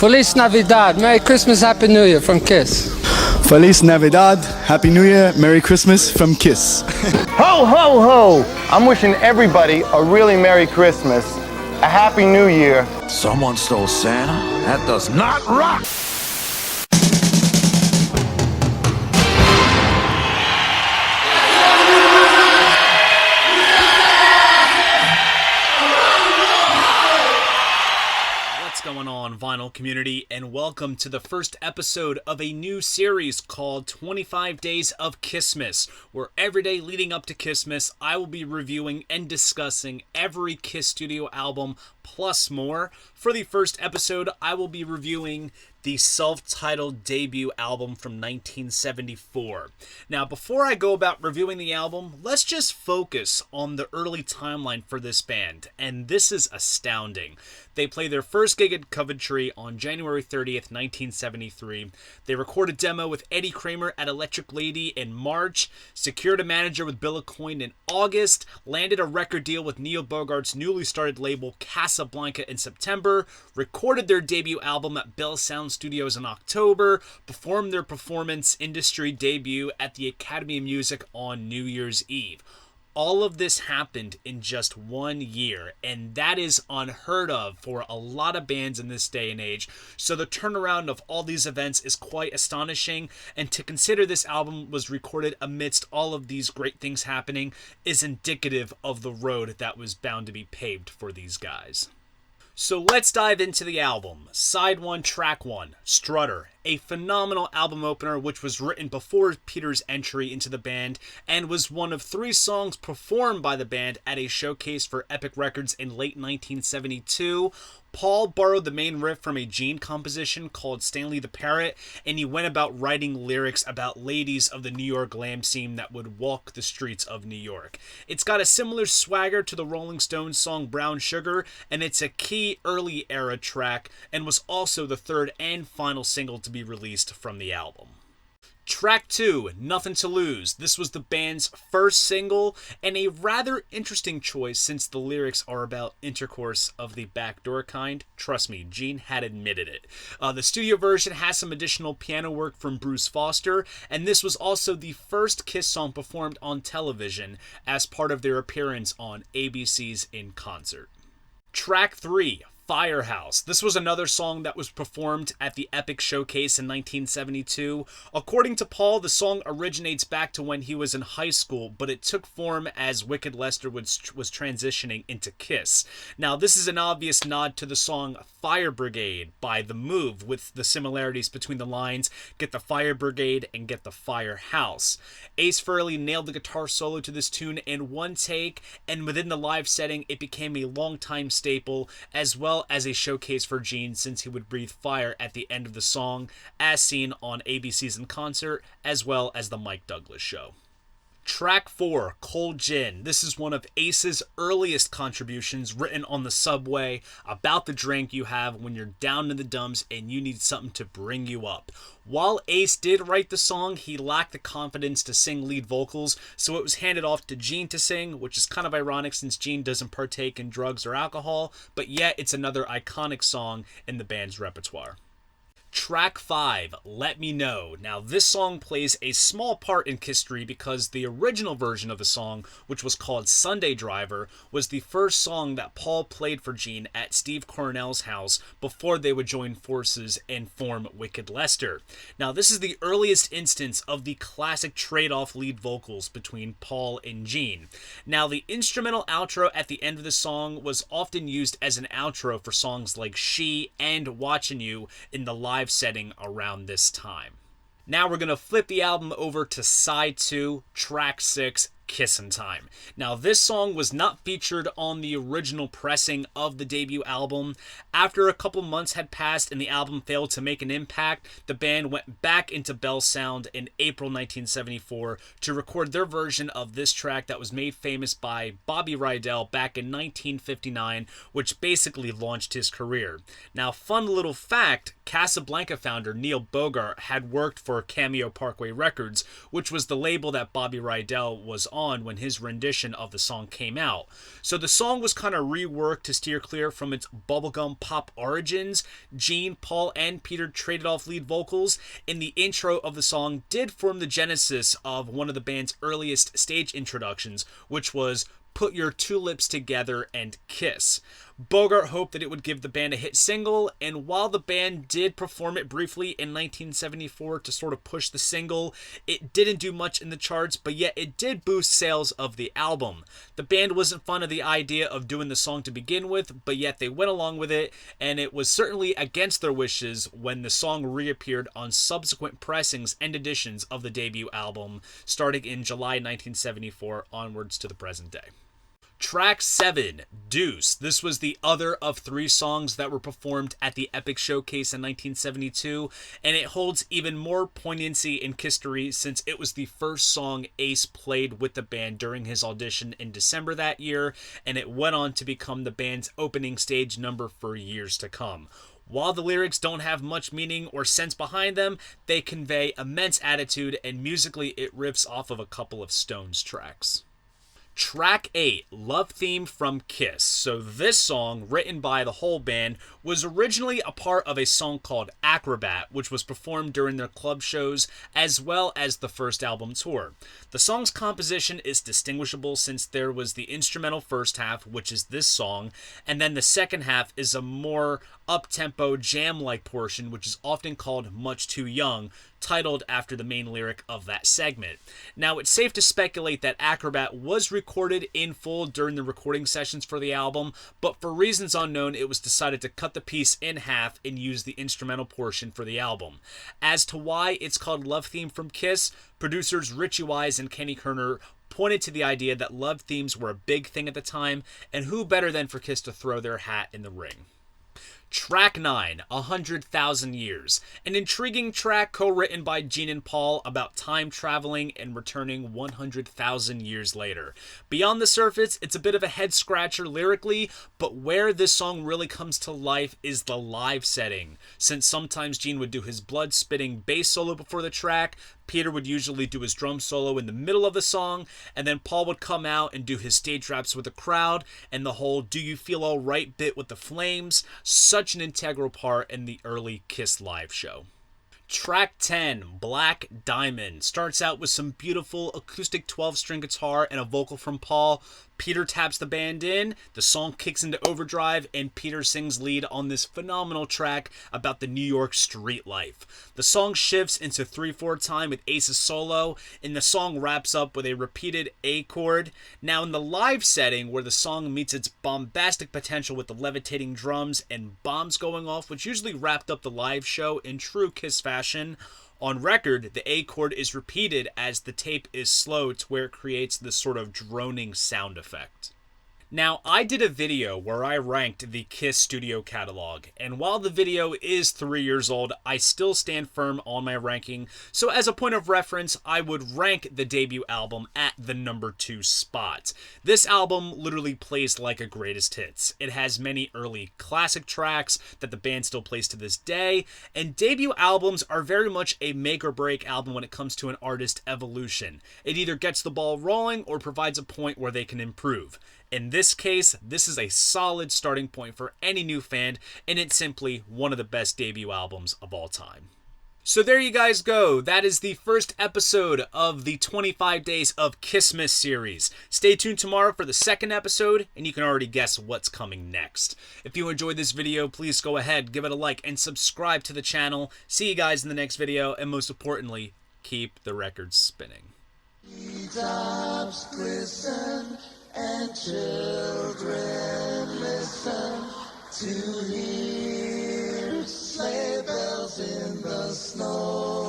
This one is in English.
Feliz Navidad, Merry Christmas, Happy New Year from Kiss. Feliz Navidad, Happy New Year, Merry Christmas from Kiss. Ho, ho, ho! I'm wishing everybody a really Merry Christmas, a Happy New Year. Someone stole Santa? That does not rock! Going on, vinyl community, and welcome to the first episode of a new series called 25 Days of KISSmas, where every day leading up to KISSmas I will be reviewing and discussing every Kiss studio album plus more. For the first episode, I will be reviewing the self-titled debut album from 1974. Now, before I go about reviewing the album, let's just focus on the early timeline for this band, and this is astounding. They played their first gig at Coventry on January 30th, 1973. They recorded a demo with Eddie Kramer at Electric Lady in March, secured a manager with Bill Aucoin in August, landed a record deal with Neil Bogart's newly started label Casablanca in September, recorded their debut album at Bell Sound Studios in October, performed their performance industry debut at the Academy of Music on New Year's Eve. All of this happened in just 1 year, and that is unheard of for a lot of bands in this day and age. So the turnaround of all these events is quite astonishing, and to consider this album was recorded amidst all of these great things happening is indicative of the road that was bound to be paved for these guys. So let's dive into the album. Side 1, Track 1, Strutter. A phenomenal album opener which was written before Peter's entry into the band and was one of 3 songs performed by the band at a showcase for Epic Records in late 1972. Paul borrowed the main riff from a Gene composition called Stanley the Parrot, and he went about writing lyrics about ladies of the New York glam scene that would walk the streets of New York. It's got a similar swagger to the Rolling Stones song Brown Sugar, and it's a key early era track and was also the third and final single to be released from the album. Track 2, Nothing to Lose. This was the band's first single, and a rather interesting choice since the lyrics are about intercourse of the backdoor kind. Trust me, Gene had admitted it. The studio version has some additional piano work from Bruce Foster, and this was also the first Kiss song performed on television as part of their appearance on ABC's In Concert. Track 3, Firehouse. This was another song that was performed at the Epic Showcase in 1972. According to Paul, the song originates back to when he was in high school, but it took form as Wicked Lester was transitioning into Kiss. Now, this is an obvious nod to the song Fire Brigade by The Move, with the similarities between the lines, get the Fire Brigade and get the Firehouse. Ace Frehley nailed the guitar solo to this tune in one take, and within the live setting, it became a long-time staple, as well as a showcase for Gene since he would breathe fire at the end of the song, as seen on ABC's In Concert, as well as the Mike Douglas Show. Track 4, Cold Gin. This is one of Ace's earliest contributions, written on the subway about the drink you have when you're down in the dumps and you need something to bring you up. While Ace did write the song, he lacked the confidence to sing lead vocals, so it was handed off to Gene to sing, which is kind of ironic since Gene doesn't partake in drugs or alcohol, but yet it's another iconic song in the band's repertoire. Track 5, Let Me Know. Now, this song plays a small part in history because the original version of the song, which was called Sunday Driver, was the first song that Paul played for Gene at Steve Cornell's house before they would join forces and form Wicked Lester. Now, this is the earliest instance of the classic trade-off lead vocals between Paul and Gene. Now, the instrumental outro at the end of the song was often used as an outro for songs like She and Watching You in the live setting around this time. Now we're going to flip the album over to Side 2, Track 6, Kissin' Time. Now, this song was not featured on the original pressing of the debut album. After a couple months had passed and the album failed to make an impact, the band went back into Bell Sound in April 1974 to record their version of this track that was made famous by Bobby Rydell back in 1959, which basically launched his career. Now, fun little fact, Casablanca founder Neil Bogart had worked for Cameo Parkway Records, which was the label that Bobby Rydell was on on when his rendition of the song came out. So the song was kind of reworked to steer clear from its bubblegum pop origins. Gene, Paul, and Peter traded off lead vocals, and the intro of the song did form the genesis of one of the band's earliest stage introductions, which was Put Your Two Lips Together and Kiss. Bogart hoped that it would give the band a hit single, and while the band did perform it briefly in 1974 to sort of push the single, it didn't do much in the charts, but yet it did boost sales of the album. The band wasn't fond of the idea of doing the song to begin with, but yet they went along with it, and it was certainly against their wishes when the song reappeared on subsequent pressings and editions of the debut album, starting in July 1974 onwards to the present day. Track 7, Deuce. This was the other of 3 songs that were performed at the Epic Showcase in 1972, and it holds even more poignancy in history since it was the first song Ace played with the band during his audition in December that year, and it went on to become the band's opening stage number for years to come. While the lyrics don't have much meaning or sense behind them, they convey immense attitude, and musically it riffs off of a couple of Stones tracks. Track 8, Love Theme from Kiss. So this song, written by the whole band, was originally a part of a song called Acrobat, which was performed during their club shows as well as the first album tour. The song's composition is distinguishable since there was the instrumental first half, which is this song, and then the second half is a more up-tempo jam-like portion, which is often called Much Too Young, titled after the main lyric of that segment. Now, it's safe to speculate that Acrobat was recorded in full during the recording sessions for the album, but for reasons unknown, it was decided to cut the piece in half and use the instrumental portion for the album. As to why it's called Love Theme from Kiss, producers Richie Wise and Kenny Kerner pointed to the idea that love themes were a big thing at the time, and who better than for Kiss to throw their hat in the ring. Track 9, 100,000 Years. An intriguing track co-written by Gene and Paul about time traveling and returning 100,000 years later. Beyond the surface, it's a bit of a head-scratcher lyrically, but where this song really comes to life is the live setting. Since sometimes Gene would do his blood-spitting bass solo before the track, Peter would usually do his drum solo in the middle of the song, and then Paul would come out and do his stage raps with the crowd, and the whole Do You Feel Alright bit with the Flames, such an integral part in the early Kiss live show. Track 10, Black Diamond, starts out with some beautiful acoustic 12-string guitar and a vocal from Paul. Peter taps the band in, the song kicks into overdrive, and Peter sings lead on this phenomenal track about the New York street life. The song shifts into 3/4 time with Ace's solo, and the song wraps up with a repeated A chord. Now in the live setting, where the song meets its bombastic potential with the levitating drums and bombs going off, which usually wrapped up the live show in true Kiss fashion, on record, the A chord is repeated as the tape is slowed to where it creates this sort of droning sound effect. Now, I did a video where I ranked the Kiss studio catalog, and while the video is 3 years old, I still stand firm on my ranking, so as a point of reference, I would rank the debut album at the number 2 spot. This album literally plays like a greatest hits. It has many early classic tracks that the band still plays to this day, and debut albums are very much a make or break album when it comes to an artist's evolution. It either gets the ball rolling or provides a point where they can improve. In this case, this is a solid starting point for any new fan, and it's simply one of the best debut albums of all time. So there you guys go. That is the first episode of the 25 Days of KISSmas series. Stay tuned tomorrow for the second episode, and you can already guess what's coming next. If you enjoyed this video, please go ahead, give it a like, and subscribe to the channel. See you guys in the next video, and most importantly, keep the records spinning. And children listen to hear sleigh bells in the snow.